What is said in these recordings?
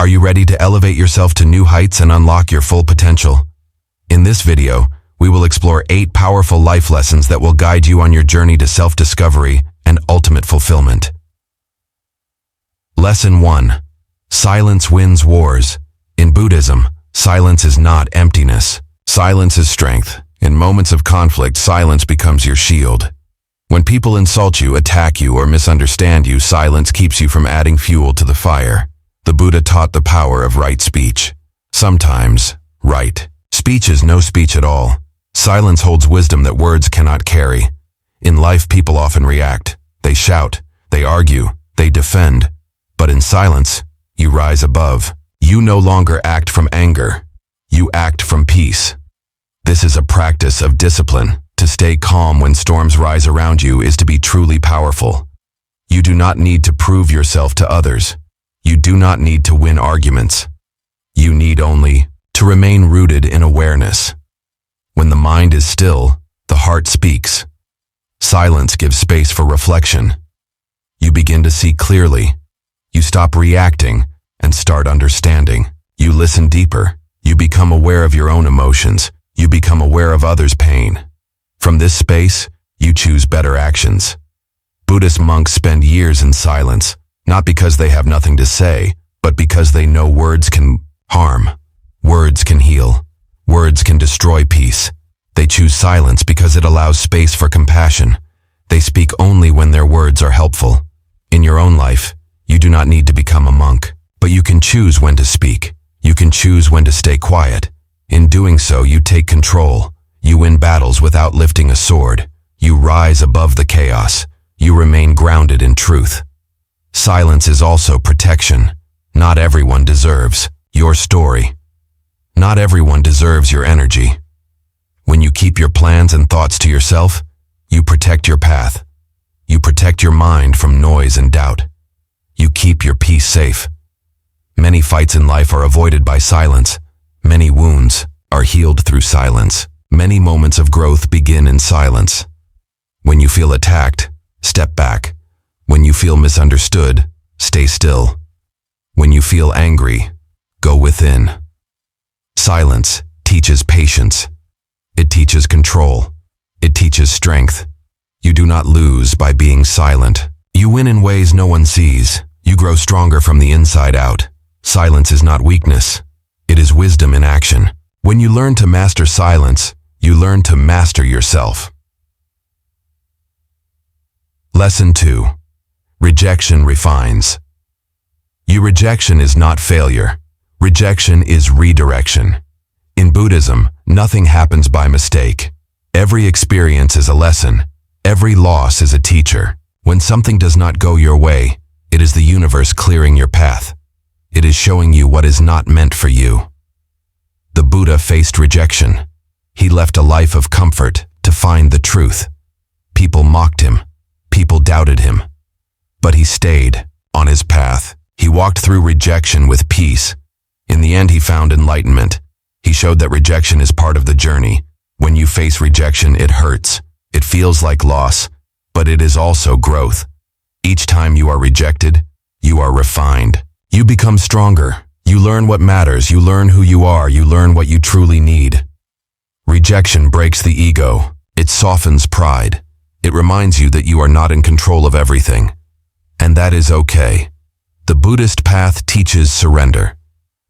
Are you ready to elevate yourself to new heights and unlock your full potential? In this video, we will explore 8 powerful life lessons that will guide you on your journey to self-discovery and ultimate fulfillment. Lesson 1. Silence wins wars. In Buddhism, silence is not emptiness. Silence is strength. In moments of conflict, silence becomes your shield. When people insult you, attack you, or misunderstand you, silence keeps you from adding fuel to the fire. The Buddha taught the power of right speech. Sometimes, right speech is no speech at all. Silence holds wisdom that words cannot carry. In life, people often react. They shout, they argue, they defend. But in silence, you rise above. You no longer act from anger. You act from peace. This is a practice of discipline. To stay calm when storms rise around you is to be truly powerful. You do not need to prove yourself to others. You do not need to win arguments. You need only to remain rooted in awareness. When the mind is still, the heart speaks. Silence gives space for reflection. You begin to see clearly. You stop reacting and start understanding. You listen deeper. You become aware of your own emotions. You become aware of others' pain. From this space, you choose better actions. Buddhist monks spend years in silence, not because they have nothing to say, but because they know words can harm. Words can heal. Words can destroy peace. They choose silence because it allows space for compassion. They speak only when their words are helpful. In your own life, you do not need to become a monk, but you can choose when to speak. You can choose when to stay quiet. In doing so, you take control. You win battles without lifting a sword. You rise above the chaos. You remain grounded in truth. Silence is also protection. Not everyone deserves your story. Not everyone deserves your energy. When you keep your plans and thoughts to yourself, you protect your path. You protect your mind from noise and doubt. You keep your peace safe. Many fights in life are avoided by silence. Many wounds are healed through silence. Many moments of growth begin in silence. When you feel attacked, step back. When you feel misunderstood, stay still. When you feel angry, go within. Silence teaches patience. It teaches control. It teaches strength. You do not lose by being silent. You win in ways no one sees. You grow stronger from the inside out. Silence is not weakness. It is wisdom in action. When you learn to master silence, you learn to master yourself. Lesson 2. Rejection refines. Your rejection is not failure. Rejection is redirection. In Buddhism, nothing happens by mistake. Every experience is a lesson. Every loss is a teacher. When something does not go your way, it is the universe clearing your path. It is showing you what is not meant for you. The Buddha faced rejection. He left a life of comfort to find the truth. People mocked him. People doubted him. But he stayed on his path. He walked through rejection with peace. In the end, he found enlightenment. He showed that rejection is part of the journey. When you face rejection, it hurts. It feels like loss, but it is also growth. Each time you are rejected, you are refined. You become stronger. You learn what matters. You learn who you are. You learn what you truly need. Rejection breaks the ego. It softens pride. It reminds you that you are not in control of everything. And that is okay. The Buddhist path teaches surrender.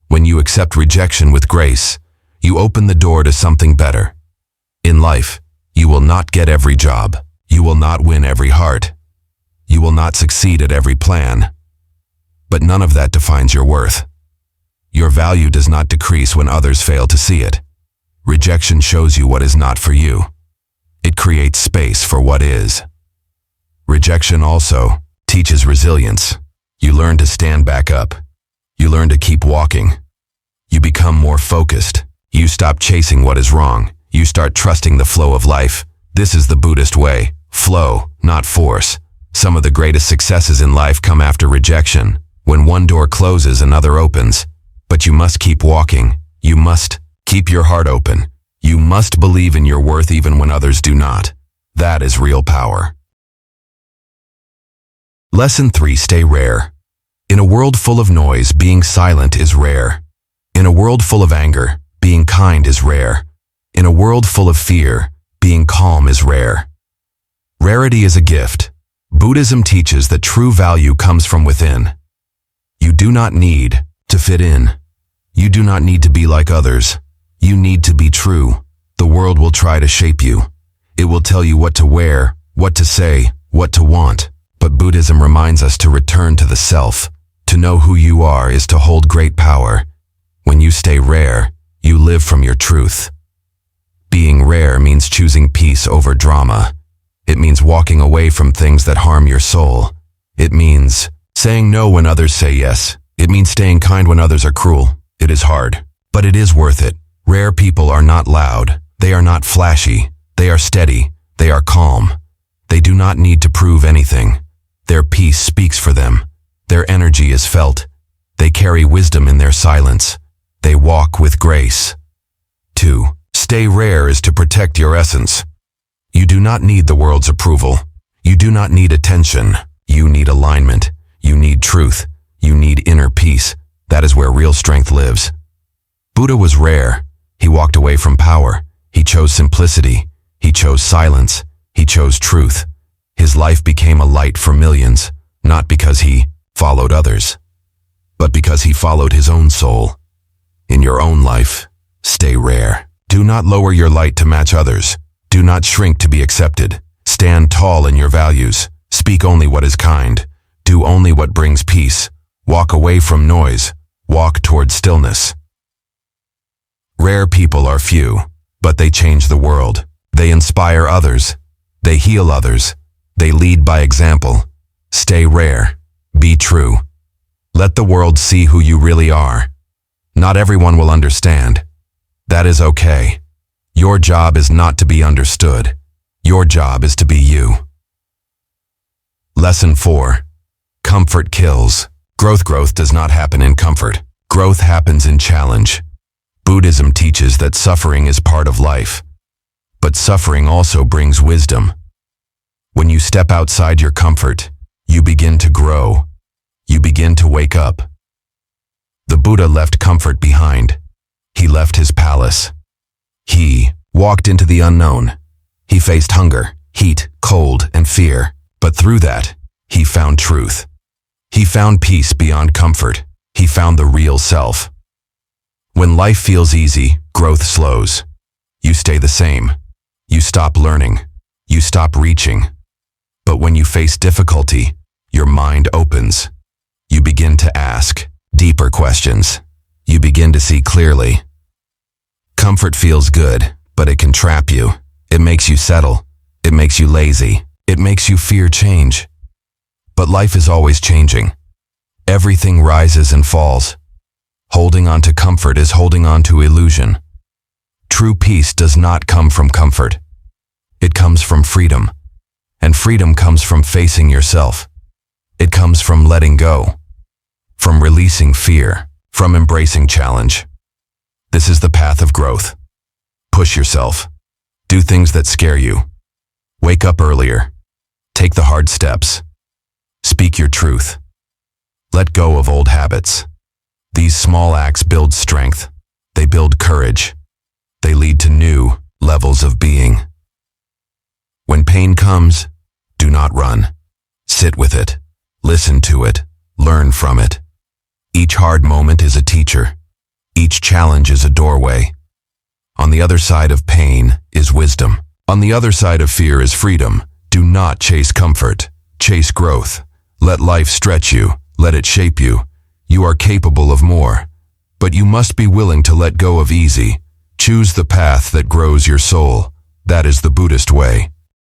When you accept rejection with grace, you open the door to something better. In life, you will not get every job. You will not win every heart. You will not succeed at every plan. But none of that defines your worth. Your value does not decrease when others fail to see it. Rejection shows you what is not for you. It creates space for what is. Rejection also teaches resilience. You learn to stand back up. You learn to keep walking. You become more focused. You stop chasing what is wrong. You start trusting the flow of life. This is the Buddhist way. Flow, not force. Some of the greatest successes in life come after rejection. When one door closes, another opens. But you must keep walking. You must keep your heart open. You must believe in your worth even when others do not. That is real power. Lesson 3. Stay rare. In a world full of noise, being silent is rare. In a world full of anger, being kind is rare. In a world full of fear, being calm is rare. Rarity is a gift. Buddhism teaches that true value comes from within. You do not need to fit in. You do not need to be like others. You need to be true. The world will try to shape you. It will tell you what to wear, what to say, what to want. But Buddhism reminds us to return to the self. To know who you are is to hold great power. When you stay rare, you live from your truth. Being rare means choosing peace over drama. It means walking away from things that harm your soul. It means saying no when others say yes. It means staying kind when others are cruel. It is hard, but it is worth it. Rare people are not loud. They are not flashy. They are steady. They are calm. They do not need to prove anything. Their peace speaks for them. Their energy is felt. They carry wisdom in their silence. They walk with grace. 2. Stay rare is to protect your essence. You do not need the world's approval. You do not need attention. You need alignment. You need truth. You need inner peace. That is where real strength lives. Buddha was rare. He walked away from power. He chose simplicity. He chose silence. He chose truth. His life became a light for millions, not because he followed others, but because he followed his own soul. In your own life, stay rare. Do not lower your light to match others. Do not shrink to be accepted. Stand tall in your values. Speak only what is kind. Do only what brings peace. Walk away from noise. Walk toward stillness. Rare people are few, but they change the world. They inspire others. They heal others. They lead by example. Stay rare. Be true. Let the world see who you really are. Not everyone will understand. That is okay. Your job is not to be understood. Your job is to be you. Lesson 4. Comfort kills. Growth does not happen in comfort. Growth happens in challenge. Buddhism teaches that suffering is part of life. But suffering also brings wisdom. When you step outside your comfort, you begin to grow. You begin to wake up. The Buddha left comfort behind. He left his palace. He walked into the unknown. He faced hunger, heat, cold, and fear. But through that, he found truth. He found peace beyond comfort. He found the real self. When life feels easy, growth slows. You stay the same. You stop learning. You stop reaching. But when you face difficulty, your mind opens. You begin to ask deeper questions. You begin to see clearly. Comfort feels good, but it can trap you. It makes you settle. It makes you lazy. It makes you fear change. But life is always changing. Everything rises and falls. Holding on to comfort is holding on to illusion. True peace does not come from comfort. It comes from freedom. And freedom comes from facing yourself. It comes from letting go. From releasing fear. From embracing challenge. This is the path of growth. Push yourself. Do things that scare you. Wake up earlier. Take the hard steps. Speak your truth. Let go of old habits. These small acts build strength. They build courage. They lead to new levels of being. When pain comes, do not run. Sit with it. Listen to it. Learn from it. Each hard moment is a teacher. Each challenge is a doorway. On the other side of pain is wisdom. On the other side of fear is freedom. Do not chase comfort. Chase growth. Let life stretch you. Let it shape you. You are capable of more. But you must be willing to let go of easy. Choose the path that grows your soul. That is the Buddhist way.